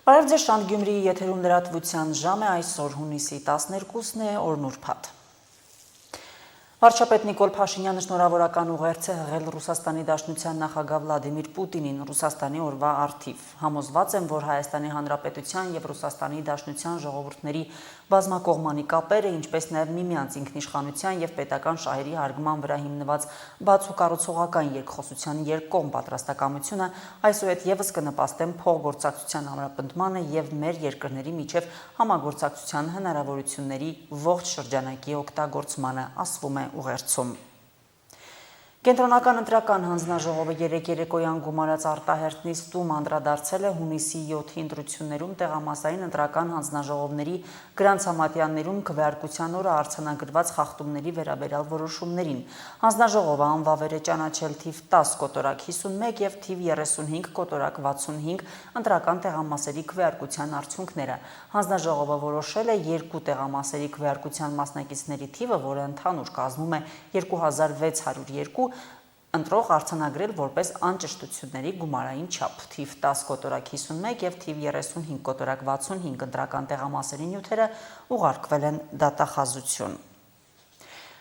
Բարև ձեզ, Շանթ Գյումրիի եթերում լրատվության ժամ է, այսօր հունիսի 12-ն է, օրն ուրբաթ։ Վարչապետ Նիկոլ Փաշինյանը շնորհավորական ուղերձ է հղել Ռուսաստանի Դաշնության նախագահ Վլադիմիր Պուտինին Ռուսաստանի օրվա առթիվ։ Համոզված եմ, որ Հայաստանի Հանրապետության և Ռուսաստանի Դաշնության ժողովուրդների բազմակողմանի կապերը, ինչպես նաև միմյանց ինքնիշխանության և պետական շահերի հարգման վրա հիմնված բաց ու կառուցողական երկխոսության երկկողմ պատրաստակամությունը այսուհետ ևս կնպաստեն փոխգործակցության ամրապնդմանը և մեր երկրների միջև համագործակցության հնարավորությունների ողջ շրջանակի օգտագործմանը, ասվում է ուղերձում։ Կենտրոնական ընտրական հանձնաժողովը երեկ երեկոյան գումարած արտահերթ նիստում անդրադարձել է հունիսի 7-ի ընտրություններում տեղամասային ընտրական հանձնաժողովների գրանցամատյաններում քվեարկության օրը արձանագրված խախտումների վերաբերյալ որոշումներին։ Հանձնաժողովը անվավեր է ճանաչել թիվ 10 կոտորակ 51 և թիվ 35 կոտորակ 65 ընտրական տեղամասերի քվեարկության արդյունքները։ Հանձնաժողովը որոշել է 2 տեղամասերի քվեարկության մասնակիցների թիվը, որը ընդհանուր կազմում է 2602, ընտրող արձանագրել որպես անճշտությունների գումարային չափ։ Թիվ 10 կոտորակ 51 և թիվ 35 կոտորակ 65 ընտրական տեղամասերի նյութերը ուղարկվել են դատախազություն։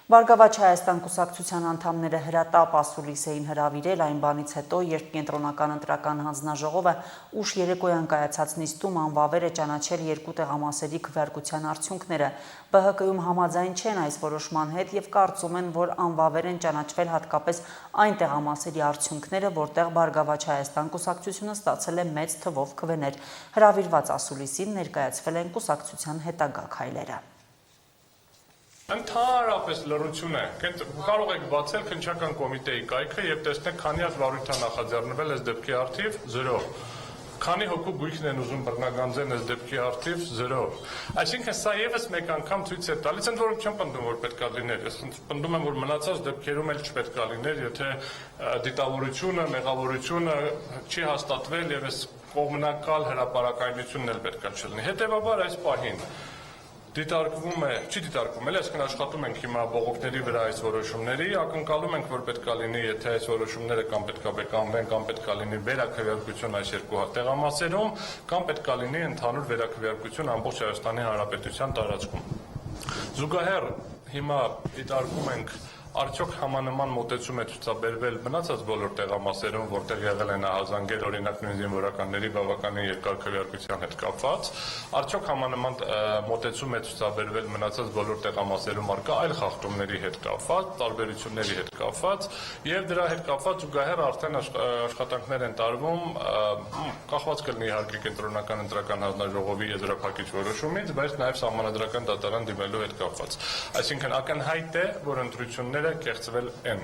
Բարգավաճ Հայաստան կուսակցության անդամները հրատապ ասուլիս էին հրավիրել այն բանից հետո, երբ Կենտրոնական ընտրական հանձնաժողովը ուշ երեկոյան կայացած նիստում անվավեր է ճանաչել 2 տեղամասերի քվեարկության արդյունքները։ ԲՀԿ-ում համաձայն չեն այս որոշման հետ և կարծում են, որ անվավեր են ճանաչվել հատկապես այն տեղամասերի արդյունքները, որտեղ Բարգավաճ Հայաստան կուսակցությունը ստացել է մեծ թվով քվեներ։ Հրավիրված ասուլիսին ներկայացվել են կուսակցության հետագա քայլերը։ Ընդհանրապես լռություն է, կարող եք բացել քննչական կոմիտեի կայքը և տեսնեք քանի հատ վարույթ է նախաձեռնվել այս դեպքի առթիվ 0, քանի հոգու գույքն են ուզում բռնագանձեն այս դեպքի առթիվ 0։ Այսինքն սա ևս մեկ անգամ ցույց է տալիս, ընդ որում չեմ պնդում, որ պետք է լիներ, ես պնդում եմ, որ մնացած դեպքերում էլ չպետք է լիներ, եթե դիտավորությունը, մեղավորությունը չի հաստատվել և այս կողմնակալ հրապարակայնությունն էլ պետք է չլինի։ Հետևաբար այս պահին դիտարկվում է, չի դիտարկվում, այսինքն աշխատում ենք հիմա բողոքների վրա այս որոշումների, ակնկալում ենք, որ պետք է լինի, եթե այս որոշումները կամ պետք է բեկանվեն, կամ պետք է լինի վերաքվեարկություն այս երկու տեղամասերում, կամ պետք է լինի ընդհանուր վերաքվեարկություն ամբողջ Հայաստանի Հանրապետության տարածքում։ Զուգահեռ հիմա դիտարկում ենք արդյոք համանման մոտեցում է ցուցաբերվել մնացած բոլոր տեղամասերում, որտեղ եղել են ահազանգեր, օրինակ նույն զինվորականների բավականին երկար քվեարկության հետ կապված, արդյոք համանման մոտեցում է ցուցաբերվել մնացած բոլոր տեղամասերում առկա այլ խախտումների հետ կապված, տարբերությունների հետ կապված, եւ դրա հետ կապված զուգահեռ արդեն աշխատանքներ են տարվում, կախված կլինի իհարկե Կենտրոնական ընտրական հանձնաժողովի եզրափակիչ որոշումից, բայց նաեւ Սահմանադրական դատարան դիմելու հետ կապված։ Այսինքն ակնհայտ է, որ ընտրությունները կեղծվել են։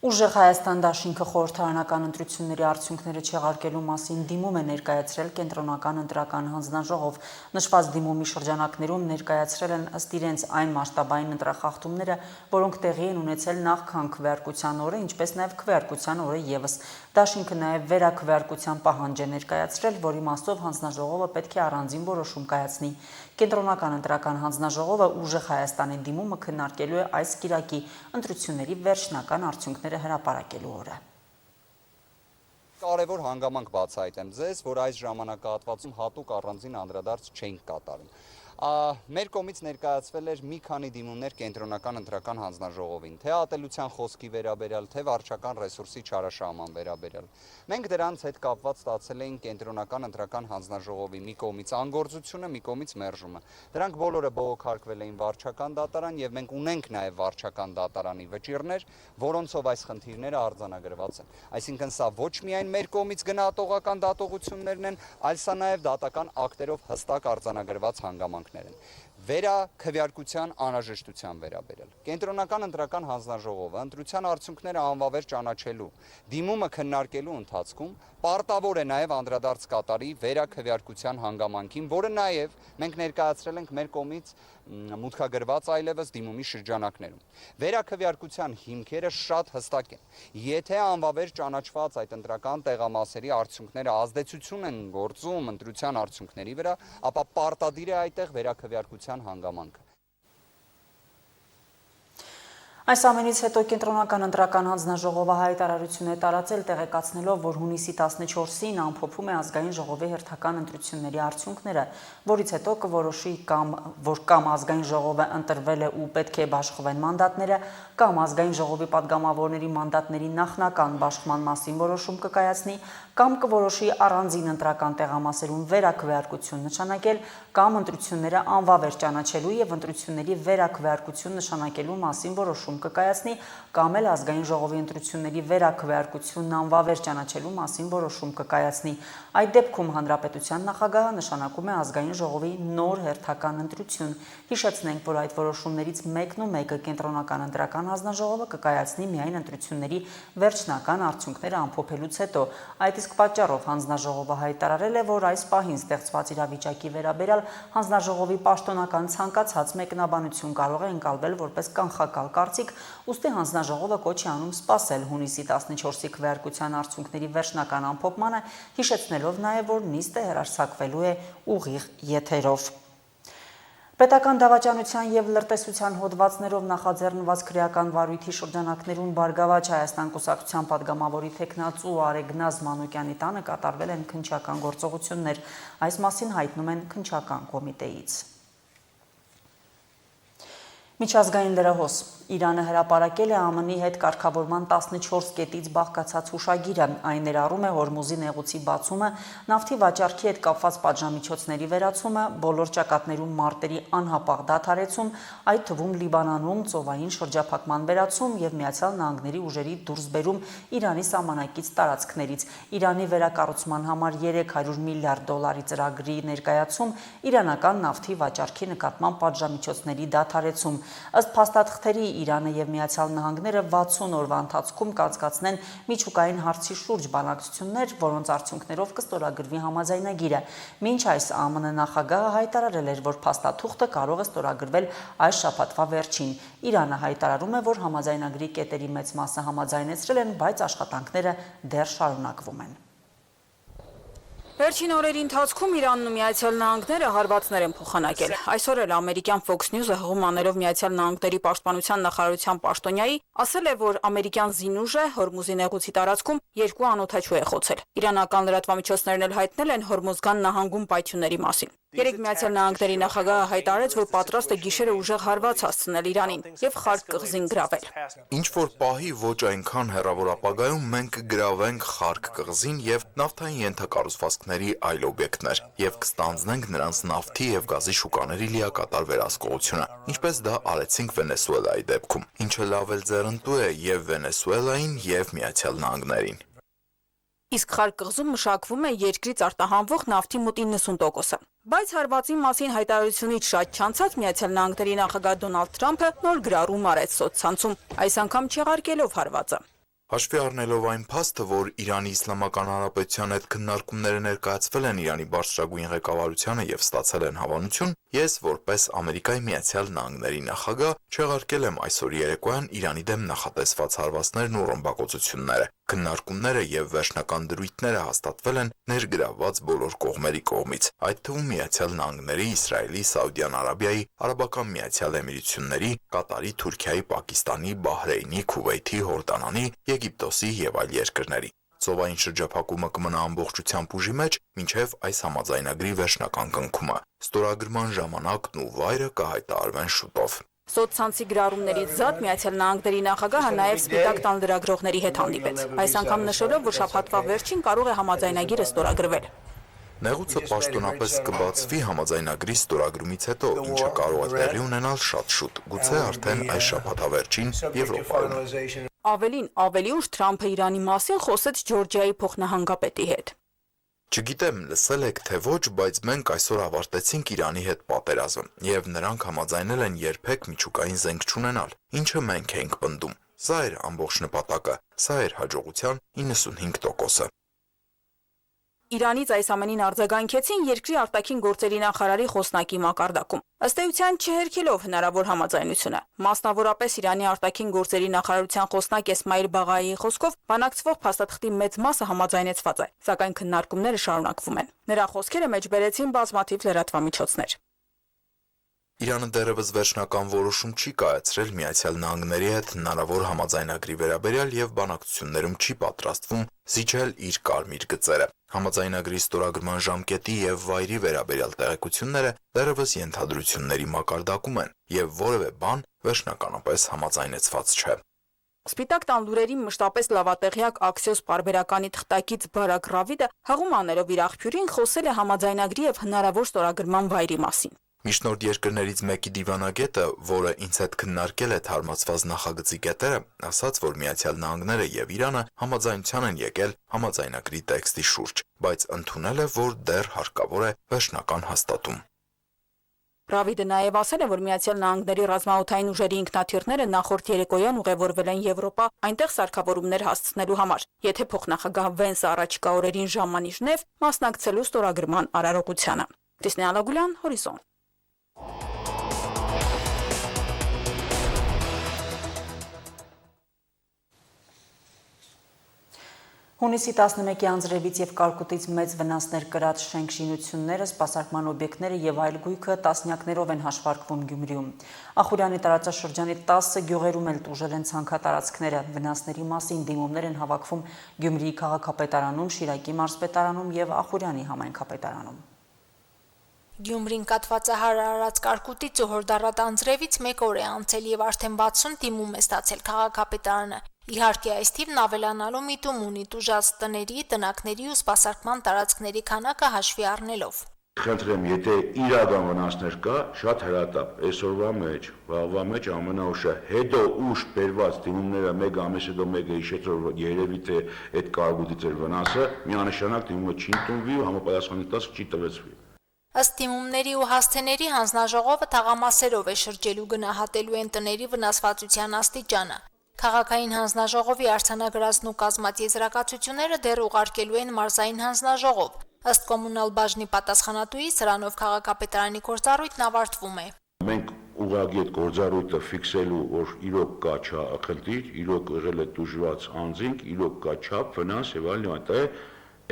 Ուժեղ Հայաստան դաշինքը խորհրդարանական ընտրությունների արդյունքները չեղարկելու մասին դիմում է ներկայացրել Կենտրոնական ընտրական հանձնաժողով։ Նշված դիմումի շրջանակներում ներկայացրել են ըստ իրենց այն մասշտաբային ընտրախախտումները, որոնք տեղի են ունեցել նախքան քվեարկության օրը, ինչպես նաև քվեարկության օրը ևս։ Դաշինքը նաև վերաքվեարկության պահանջ է ներկայացրել, որի մասով հանձնաժողովը պետք է առանձին որոշում կայացնի։ Կենտրոնական ընտրական հանձնաժողովը Ուժեղ Հայաստանի դիմումը քննարկելու է այս կիրակի ընտրությունների վերջնական արդյունքները հրապարակելու օրը։ Կարևոր հանգամանք բացահայտեմ ձեզ, որ այս ժամանակահատվածում հատուկ առանձին անդրադարձ չենք կատարում։ Մեր կողմից ներկայացվել էր մի քանի դիմումներ Կենտրոնական ընտրական հանձնաժողովին, թե ատելության խոսքի վերաբերյալ, թե վարչական ռեսուրսի չարաշահման վերաբերյալ։ Մենք դրանց հետ կապված ստացել էինք Կենտրոնական ընտրական հանձնաժողովի մի կողմից անգործությունը, մի կողմից մերժումը։ Դրանք բոլորը բողոքարկվել էին վարչական դատարան եւ մենք ունենք նաեւ վարչական դատարանի վճիռներ, որոնցով այս խնդիրները արձանագրված են։ Այսինքն սա ոչ միայն մեր կողմից գնահատողական դատողություններն են, այլ սա նաեւ դատական ակտերով հստակ արձանագրված հանգամանքներ են։ Վերաքվեարկության անհրաժեշտության վերաբերյալ Կենտրոնական ընտրական հանձնաժողովը ընտրության արդյունքները անվավեր ճանաչելու դիմումը քննարկելու ընթացքում պարտավոր է նաև անդրադարձ կատարի վերաքվեարկության հանգամանքին, որը նաև մենք ներկայացրել ենք մեր կողմից մուտքագրված այլևս դիմումի շրջանակներում։ Վերաքվեարկության հիմքերը շատ հստակ են։ Եթե անվավեր ճանաչված այդ ընտրական տեղամասերի արդյունքները ազդեցություն են գործում ընտրության արդյունքների վրա, ապա պարտադիր է այդտեղ վերաքվեարկության հանգամանքը։ Այս ամենից հետո կենտրոնական ընտրական հանձնաժողովը հայտարարություն է տարածել տեղեկացնելով, որ հունիսի 14-ին ամփոփում է ազգային ժողովի հերթական ընտրությունների արդյունքները, որից հետո կորոշի կամ ազգային ժողովը ընտրվել է ու պետք է բաշխվեն մանդատները, կամ ազգային ժողովի падգամավորների մանդատների նախնական բաշխման մասին որոշում կկայացնի, կամ կորոշի առանձին ընտրական տեղամասերում վերաքվեարկություն նշանակել, կամ ընտրությունները անվավեր ճանաչելու եւ ընտրությունների վերաքվեարկություն նշանակելու մասին որոշում կկայացնի, կամ էլ ազգային ժողովի ընտրությունների վերաքվեարկությունն անվավեր ճանաչելու մասին որոշում կկայացնի։ Այդ դեպքում հանրապետության նախագահը նշանակում է ազգային ժողովի նոր հերթական ընտրություն։ Հիշեցնենք, որ այդ որոշումներից մեկն ու մեկը կենտրոնական ընտրական հանձնաժողովը կկայացնի միայն ընտրությունների վերջնական արդյունքները ամփոփելուց հետո։ Այդ իսկ պատճառով հանձնաժողովը հայտարարել է, որ այս պահին ստեղծված իրավիճակի վերաբերյալ հանձնաժողովի պաշտոնական ցանկացած մեկնաբանություն կարող է ընկալվել որպես կանխակալ կարծիք, ուստի հանձնաժողովը կոչ է անում սպասել հունիսի 14-ի քվեարկության արդյունքների վերջնական ամփոփմանը, հիշեցնելով նաև, որ նիստը հեռարձակվելու է ուղիղ եթերով։ Պետական դավաճանության եւ լրտեսության հոդվածներով նախաձեռնված քրեական վարույթի շրջանակներում Բարգավաճ Հայաստան կուսակցության падգամավորի թեկնածու Արեգնազ Մանուկյանի տանը կատարվել են քննչական գործողություններ։ Այս մասին հայտնում են քննչական կոմիտեից։ Միջազգային լրահոս Իրանը հրապարակել է ԱՄՆ-ի հետ կարգավորման 14 կետից բաղկացած հուշագիրը։ Այն ներառում է Հորմուզի նեղուցի բացումը, նավթի վաճառքի հետ կապված պատժամիջոցների վերացումը, բոլոր ճակատներում մարտերի անհապաղ դադարեցում, այդ թվում Լիբանանում ծովային շրջափակման վերացում եւ Միացյալ Նահանգների ուժերի դուրսբերում Իրանի սահմանակից տարածքներից, Իրանի վերակառուցման համար $300 միլիարդ ծրագրի ներկայացում, իրանական նավթի վաճառքի նկատմամբ պատժամիջոցների դադարեցում։ Ըստ փաստաթղթերի Իրանը եւ Միացյալ Նահանգները 60 օրվա ընթացքում կանցկացնեն միջուկային հարցի շուրջ բանակցություններ, որոնց արդյունքներով կստորագրվի համաձայնագիրը։ Մինչ այս ԱՄՆ նախագահը հայտարարել էր, որ փաստաթուղթը կարող է ստորագրվել այս շաբաթվա վերջին։ Իրանը հայտարարում է, որ համաձայնագրի կետերի մեծ մասը համաձայնեցրել են, բայց աշխատանքները դեռ շարունակվում են։ Վերջին օրերի ընթացքում Իրանն ու Միացյալ Նահանգները հարվածներ են փոխանակել։ Այսօր էլ ամերիկյան Fox News-ը հղում աներով Միացյալ Նահանգների պաշտպանության նախարարության պաշտոնյայի ասել է, որ ամերիկյան զինուժը Հորմուզի նեղուցի տարածքում 2 անօդաչու է խոցել։ Իրանական լրատվամիջոցներն էլ հայտնել են Հորմուզգան նահանգում պայթյունների մասին։ Երեկ Միացյալ Նահանգների նախագահը հայտարարեց, որ պատրաստ է գիշերը ուժեղ հարված հասցնել Իրանին եւ Խարկ կղզին գրավել։ Ինչ որ պահի ոչ այնքան հեռավոր ապագայում մենք կգրավենք Խարկ կղզին եւ նավթային ենթակառուցվածքների այլ օբյեկտներ եւ կստանձնենք նրանց նավթի եւ գազի շուկաների լիակատար վերահսկողությունը, ինչպես դա արեցինք Վենեսուելայի դեպքում, ինչը լավ էլ ձեռնտու է եւ Վենեսուելային եւ Միացյալ Նահանգներին։ Իսկ Խարկ կղզում մշակվում է երկրից արտահանվող նավթի մոտ 90%-ը։ Բայց հարվածի մասին հայտարարությունից շատ չանցած Միացյալ Նահանգների նախագահ Դոնալդ Թրամփը նոր գրառում արեց սոցցանցում, այս անգամ չեղարկելով հարվածը։ Հաշվի առնելով այն փաստը, որ Իրանի Իսլամական Հանրապետության հետ քննարկումները ներկայացվել են Իրանի բարձրագույն ղեկավարությանը եւ ստացել են հավանություն, ես որպես Ամերիկայի Միացյալ Նահանգների նախագահ չեղարկել եմ այսօր երեկոյան Իրանի դեմ նախատեսված հարվածներն ու ռմբակոծությունները։ Քննարկումները եւ վերջնական դրույթները հաստատվել են ներգրավված բոլոր կողմերի կողմից, այդ թվում Միացյալ Նահանգների, Իսրայելի, Սաուդյան Արաբիայի, Արաբական Միացյալ Էմիրությունների, Կատարի, Թուրքիայի, Պակիստանի, Բահրեյնի, Քուվեյթի, Հորդանանի, Եգիպտոսի եւ այլ երկրների։ Ծովային շրջափակումը կմնա ամբողջությամբ ուժի մեջ մինչև այս համաձայնագրի վերջնական կնքումը։ Ստորագրման ժամանակն ու վայրը կհայտարարվեն շուտով։ Սոցցանցի գրառումներից զատ Միացյալ Նահանգների նախագահը նաև Սպիտակ տան լրագրողների հետ հանդիպեց։ Այս անգամ նշելով, որ շաբաթվա վերջին կարող է համաձայնագիրը ստորագրվել։ Նեղուցը պաշտոնապես կբացվի համաձայնագրի ստորագրումից հետո, ինչը կարող է տեղի ունենալ շատ շուտ, գուցե արդեն այս շաբաթավերջին Եվրոպայում։ Ավելի ուշ Թրամփը Իրանի մասին խոսեց Ջորջիայի փոխնահանգապետի հետ։ Չգիտեմ, լսել եք թե ոչ, բայց մենք այսօր ավարտեցինք Իրանի հետ պատերազմ, եւ նրանք համաձայնել են երբեք միջուկային զենք չունենալ, ինչը մենք ենք պնդում։ Սա էր ամբողջ նպատակը, սա էր հաջողության 95%-ը։ Իրանից այս ամենին արձագանքեցին երկրի արտաքին գործերի նախարարի խոսնակի մակարդակում։ Ըստ էության չհերքելով հնարավոր համաձայնությունը։ Մասնավորապես Իրանի արտաքին գործերի նախարարության խոսնակ Էսմայիլ Բաղայիի խոսքով բանակցվող փաստաթղթի մեծ մասը համաձայնեցված է, սակայն քննարկումները շարունակվում են։ Նրա խոսքերը մեջ բերեցին բազմաթիվ լրատվամիջոցներ։ Իրանը դեռևս վերջնական որոշում չի կայացրել Միացյալ Նահանգների հետ հնարավոր համաձայնագրի վերաբերյալ եւ բանակցություններում չի պատրաստվում զիջել իր կարմիր գծերը։ Համաձայնագրի ստորագրման ժամկետի եւ վայրի վերաբերյալ տեղեկությունները դեռևս ենթադրությունների մակարդակում են եւ որևէ բան վերջնականապես համաձայնեցված չէ։ Սպիտակ տան լուրերին մշտապես լավատեղյակ Axios պարբերականի թղթակից Բարակ Ռավիդը հաղում աներով իր աղբյուրին խոսել է համաձայնագրի եւ հնարավոր ստորագրման վայրի մասին։ Միջնորդ երկրներից մեկի դիվանագետը, որը ինձ հետ քննարկել է թարմացված նախագծի կետերը, ասաց, որ Միացյալ Նահանգները եւ Իրանը համաձայնության են եկել համաձայնագրի տեքստի շուրջ, բայց ընդունել է, որ դեռ հարկավոր է վերջնական հաստատում։ Ռավիդը նաև ասել է, որ Միացյալ Նահանգների ռազմաօդային ուժերի ինքնաթիռները նախորդ երեկոյան ուղևորվել են Եվրոպա այնտեղ սարքավորումներ հասցնելու համար, եթե փոխնախագահ Վենսը առաջիկա օրերին ժամանի Ժնև մասնակցելու ստորագրման արարողությանը։ Տիսնե Ալագուլյան, Հորիզոն։ Հունիսի 11-ի անձրևից եւ կարկուտից մեծ վնասներ կրած շենք-շինությունները, սպասարկման օբյեկտները եւ այլ գույքը տասնյակներով են հաշվարկվում Գյումրիում։ Ախուրյանի տարածաշրջանի 10 գյուղերում էլ տուժել են ցանքատարածքները։ Վնասների մասին դիմումներ են հավաքվում Գյումրիի քաղաքապետարանում, Շիրակի մարզպետարանում եւ Ախուրյանի համայնքապետարանում։ Գյումրին կաթվածահար արարած կարկուտից ու հորդառատ անձրևից 1 օր է անցել եւ արդեն 60 դիմում է ստացել քաղաքապետարանը։ Իհարկե այս թիվն ավելանալու միտում ունի տուժած տների, տնակների ու սպասարկման տարածքների քանակը հաշվի առնելով։ Խնդրեմ, եթե իրական վնասներ կա, շատ հրատապ, այսօրվա մեջ, վաղվա մեջ ամենաուշը, հետո ուշ բերված դիմումները 1 ամիս հետո մեկը հիշեցրով երևի թե այդ կարկուտից էր վնասը, միանշանակ դիմումը չի ընդունվի ու համապատասխան տասը չի տվեցվի։ Ըստ դիմումների ու հասցեների հանձնաժողովը թաղամասերով է շրջելու գնահատելու են տների վնասվածության աստիճանը։ Քաղաքային հանձնաժողովի արձանագրածն ու կազմած եզրակացությունները դեռ ուղարկելու են մարզային հանձնաժողով։ Ըստ կոմունալ բաժնի պատասխանատուի սրանով քաղաքապետարանի գործառույթն ավարտվում է։ Մենք ուղղակի այդ գործառույթը ֆիքսելու, որ իրոք կա խնդիր, իրոք եղել է տուժված անձինք, իրոք կա չափ, վնաս եւ այլն,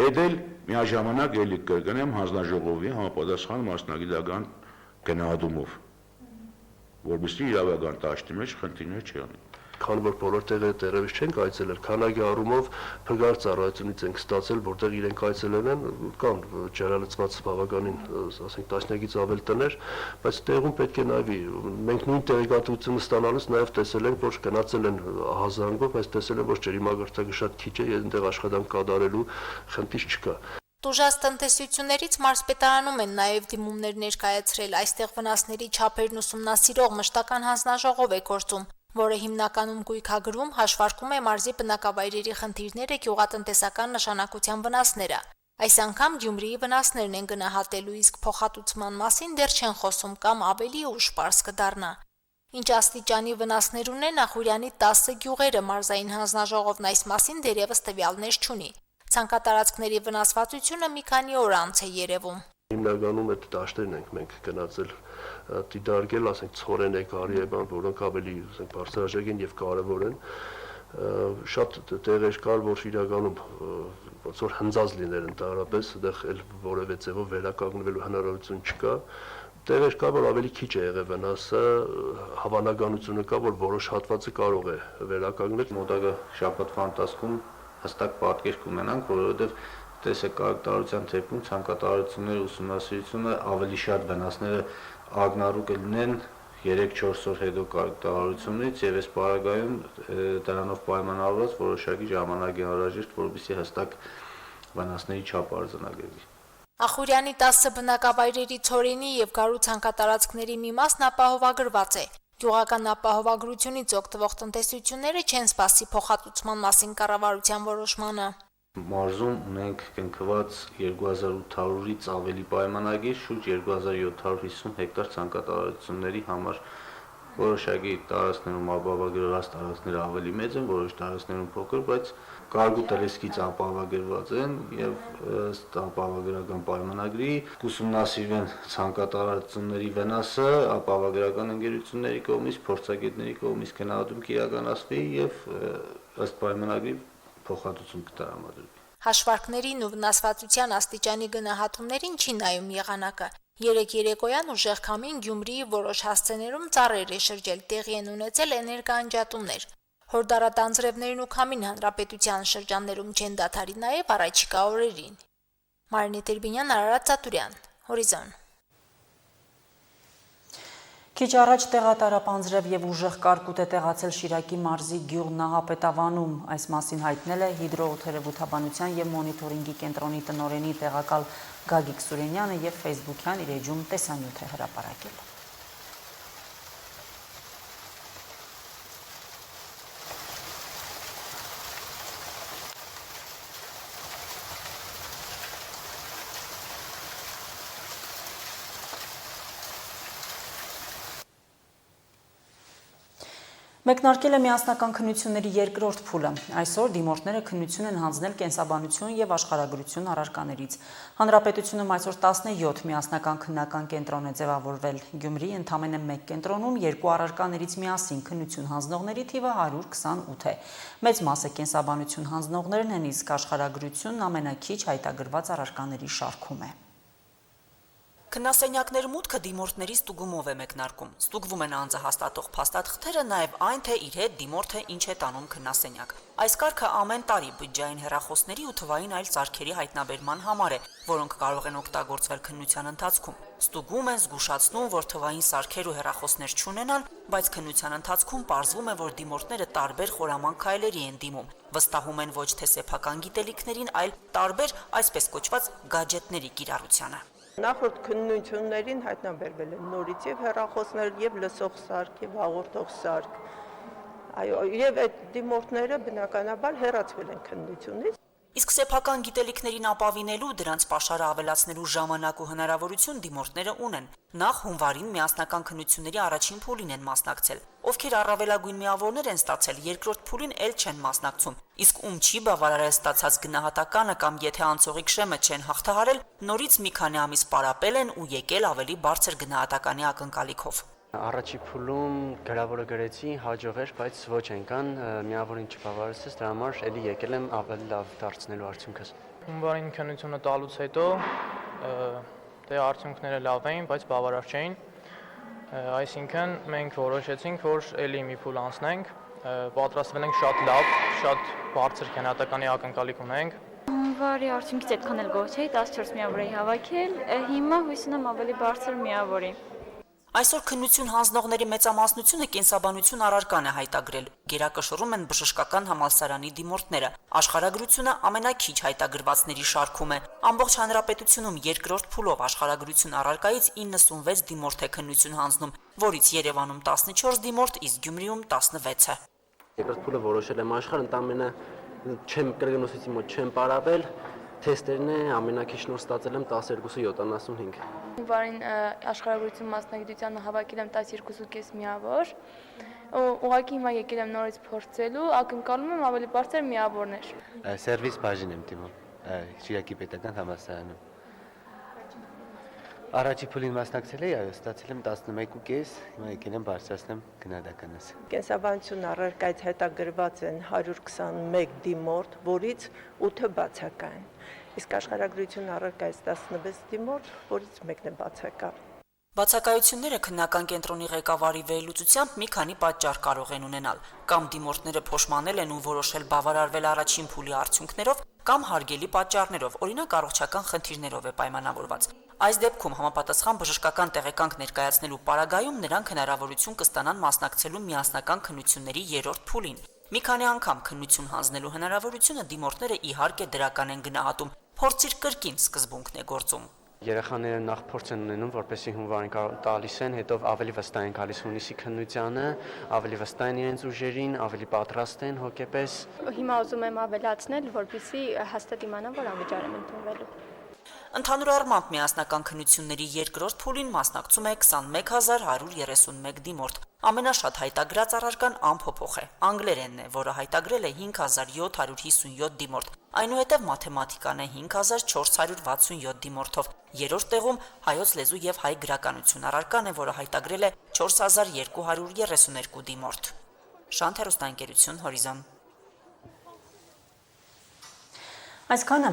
Էդել միաժամանակ ելի կրկնեմ հանձնաժողովի համապատասխան մասնագիտական գնահատումով, որովհետեւ իրավական դաշտի մեջ խնդիրներ չկան։ Քանի որ բոլոր տեղերը դեռևս չենք այցելել, քանակի առումով փգար ծառայությունից ենք ստացել, որտեղ իրենք այցելել են, կան ջրալցված բավականին, ասենք տասնյակից ավել տներ, բայց տեղում պետք է նայվի։ Մենք նույն տեղեկատվությունը ստանալուց նաև տեսել ենք, որ գնացել են հազանգով, բայց տեսել են, որ ջրի մագարտակը շատ քիչ է, այնտեղ աշխատանք կատարելու խնդիր չկա։ Տուժած տնտեսություններից մարզպետարանում են նաև դիմումներ ներկայացրել, այստեղ վնասների չափերն ուսումնասիրող մշտական հանձնաժողով է գործում, որը հիմնականում գույքագրում հաշվարկում է մարզի բնակավայրերի խնդիրները, գյուղատնտեսական նշանակության վնասները։ Այս անգամ Գյումրիի վնասներն են գնահատելու, իսկ փոխհատուցման մասին դեռ չեն խոսում կամ ավելի ուշ պարզ կդառնա։ Ինչ աստիճանի վնասներ ունեն Ախուրյանի 10 գյուղերը, մարզային հանձնաժողովն այս մասին դեռևս տվյալներ չունի։ Ցանկատարածքների վնասվածությունը մի քանի օր անց է երևում։ Հիմնականում այդ դաշտերն ենք մենք գնացել դիտարկել, ասենք ցորեն է, կարի է բան, որոնք ավելի ասենք բարձրաժեք են եւ կարեւոր են։ Շատ տեղեր կար, որ իրականում ոնց որ հնձած լիներ ընդհանրապես, այդտեղ էլ որևէ ձևով վերականգնվելու հնարավորություն չկա։ Տեղեր կա, որ ավելի քիչ է եղել վնասը, հավանականությունը կա, որ որոշ հատվածը կարող է վերականգնել։ Մոտակա շաբաթվա ընթացքում հստակ պատկեր կունենանք, որովհետև տեսեք կարգատարության թեփքում ցանկատարությունների ուսումնասիրությունը ավելի շատ վնասները ակնառու կլինեն 3-4 օր հետո կարգատարությունից եւ այս պարագայում դրանով պայմանավորված որոշակի ժամանակ է անհրաժեշտ, որովհետեւ հստակ վնասների չափ արձանագրվի։ Ախուրյանի 10 բնակավայրերի ցորենի եւ գարու ցանկատարածքների մի մասն ապահովագրված է։ Գյուղական ապահովագրությունից օգտվող տնտեսությունները չեն սպասի փոխհատուցման մասին կառավարության որոշմանը։ Մարզում ունենք կնքված 2800-ից ավելի պայմանագիր, շուրջ 2750 հեկտար ցանկատարությունների համար որոշակի տարածքներում ապահովագրված տարածքները ավելի մեծ են, որոշ տարածքներում փոքր, բայց կարգու տնտեսքից ապահովագրված են եւ ըստ ապահովագրական պայմանագրի կուսումնասիրվեն ցանկատարությունների վնասը ապահովագրական ընկերությունների կողմից, փորձագետների կողմից գնահատում կիրականացվի եւ ըստ պայմանագրի փոխհատուցում կտրամադրվի։ Հաշվարկներին ու վնասվածության աստիճանի գնահատումներին չի նայում եղանակը։ Երեկ երեկոյան ուժեղ քամին Գյումրիի որոշ հասցեներում ծառեր է շրջել, տեղի են ունեցել էներգաանջատումներ։ Հորդարատանձրևներն ու քամին հանրապետության շրջաններում չեն դադարի նաև առաջիկա օրերին։ Մարինե Տերբինյան, Արարատ Ծատուրյան, Հորիզոն։ Քիչ առաջ տեղատարապ անձրև եւ ուժեղ կարկուտ է տեղացել Շիրակի մարզի գյուղ Նահապետավանում։ Այս մասին հայտնել է հիդրոօթերևութաբանության եւ մոնիթորինգի կենտրոնի տնօրենի տեղակալ Գագիկ Սուրենյանը եւ Facebook-յան իր էջում տեսանյութ է հրապարակել։ Մեկնարկել է միասնական քննությունների երկրորդ փուլը։ Այսօր դիմորդները քննություն են հանձնել կենսաբանություն եւ աշխարհագրություն առարկաներից։ Հանրապետությունում այսօր 17 միասնական քննական կենտրոն է ձևավորվել։ Գյումրիի ընդամենը 1 կենտրոնում 2 առարկաներից միասին քննություն հանձնողների թիվը 128 է։ Մեծ մասը կենսաբանություն հանձնողներն են, իսկ աշխարհագրությունն ամենաքիչ հայտագրված առարկաների շարքում է։ Քննասենյակներ մուտքը դիմորդների ստուգումով է մեկնարկում։ Ստուգվում են անձը հաստատող փաստաթղթերը, նաև այն, թե իր հետ դիմորդը ինչ է տանում քննասենյակ։ Այս կարգը ամեն տարի բջջային հեռախոսների ու թվային այլ սարքերի հայտնաբերման համար է, որոնք կարող են օգտագործվել քննության ընթացքում։ Ստուգում են, զգուշացնում, որ թվային սարքեր ու հեռախոսներ չունենան, բայց քննության ընթացքում պարզվում է, որ դիմորդները տարբեր խորամանկ քայլերի են դիմում։ Վստահում են ոչ թե սեփական գիտելիքներին, այլ տարբեր, այսպես կոչված, գադջետների կիրառությանը։ Նախորդ քննություններին հայտնաբերվել են նորից եւ հեռախոսներ, եւ լսող սարք, եւ հաղորդող սարք։ Այո, եւ այդ դիմորդները բնականաբար հեռացվել են քննությունից։ Իսկ սեփական գիտելիքներին ապավինելու, դրանց պաշարը ավելացնելու ժամանակ ու հնարավորություն դիմորդները ունեն։ Նախ հունվարին միասնական քննությունների առաջին փուլին են մասնակցել։ Ովքեր առավելագույն միավորներ են ստացել, երկրորդ փուլին էլ չեն մասնակցում։ Իսկ ում չի բավարարել ստացած գնահատականը կամ եթե անցողիկ շեմը չեն հաղթահարել, նորից մի քանի ամիս պարապել են ու եկել ավելի բարձր գնահատականի ակնկալիքով։ Առաջի փուլում գրավորը գրեցի, հաջող էր, բայց ոչ այնքան միավորին չբավարարեցես, դրա համար էլի եկել եմ ավելի լավ դարձնելու արդյունքս։ Հունվարին քննությունը տալուց հետո դե արդյունքները լավ էին, բայց բավարար չէին։ Այսինքն մենք որոշեցինք, որ էլի մի փուլ անցնենք, պատրաստվել ենք շատ լավ, շատ բարձր գնահատականի ակնկալիք ունենք։ Հունվարի արդյունքից այդքան էլ գոհ չէի, 14 միավոր էի հավաքել, հիմա հույս ունեմ ավելի բարձր միավորի։ Այսօր քննություն հանձնողների մեծամասնությունը կենսաբանություն առարկան է հայտագրել։ Գերակշռում են բժշկական համալսարանի դիմորդները։ Աշխարհագրությունը ամենաքիչ հայտագրվածների շարքում է։ Ամբողջ հանրապետությունում երկրորդ փուլով աշխարհագրություն առարկայից 96 դիմորդ է քննություն հանձնում, որից Երևանում 14 դիմորդ, իսկ Գյումրիում 16 է։ Երկրորդ փուլը որոշել եմ աշխարհ, ընդամենը չեմ կրկնոսիցի մոտ չեմ պարապել, թեստերն է ամենակիչն որ ստացել եմ 12.75։ Հունվարին աշխարհագրություն մասնագիտությանը հավաքել եմ 12.5 միավոր։ Ուղղակի հիմա եկել եմ նորից փորձելու, ակնկալում եմ ավելի բարձր միավորներ։ Սերվիս բաժին եմ դիմում, Շիրակի պետական համալսարանում։ Առաջի փուլին մասնակցել էի, ստացել եմ 11.5, հիմա եկել եմ բարձրացնեմ գնահատականս։ Կենսաբանություն առարկայից հետագրված են 121 դիմորդ, որից 8-ը բացակայ են։ Իսկ աշխարհագրություն առարկայից 16 դիմորդ, որից 1-ն է բացակա։ Բացակայությունները քննական կենտրոնի ղեկավարի վերլուծությամբ մի քանի պատճառ կարող են ունենալ։ Կամ դիմորդները փոշմանել են ու որոշել բավարարվել առաջին փուլի արդյունքներով, կամ հարգելի պատճառներով, օրինակ առողջական խնդիրներով է պայմանավորված։ Այս դեպքում համապատասխան բժշկական տեղեկանք ներկայացնելու պարագայում նրանք հնարավորություն կստանան մասնակցելու միասնական քննությունների երրորդ փուլին։ Մի քանի անգամ քննություն հանձնելու հնարավորությունը դիմորդները իհարկե դրական են գնահատում, փորձիր կրկին սկզբունքն է գործում։ Երեխաները նախ փորձ են ունենում, որպեսզի հունվարին տալիս են, հետո ավելի վստահ են գալիս հունիսի քննությանը, ավելի վստահ են իրենց ուժերին, ավելի պատրաստ են հոգեպես։ Հիմա ուզում եմ ավելացնել, որպեսզի հաստատ իմանամ, որ անվճար եմ ընդունվելու։ Ընդհանուր առմամբ միասնական քննությունների երկրորդ փուլին մասնակցում է 21131 դիմորդ։ Ամենաշատ հայտագրած առարկան ամփոփող է։ Անգլերենն է, որը հայտագրել է 5757 դիմորդ։ Այնուհետև մաթեմատիկան է 5467 դիմորդով։ Երրորդ տեղում հայոց լեզու եւ հայ գրականություն առարկան է, որը հայտագրել է 4232 դիմորդ։ Շանթ հեռուստաընկերություն Հորիզոն։ Այսքանը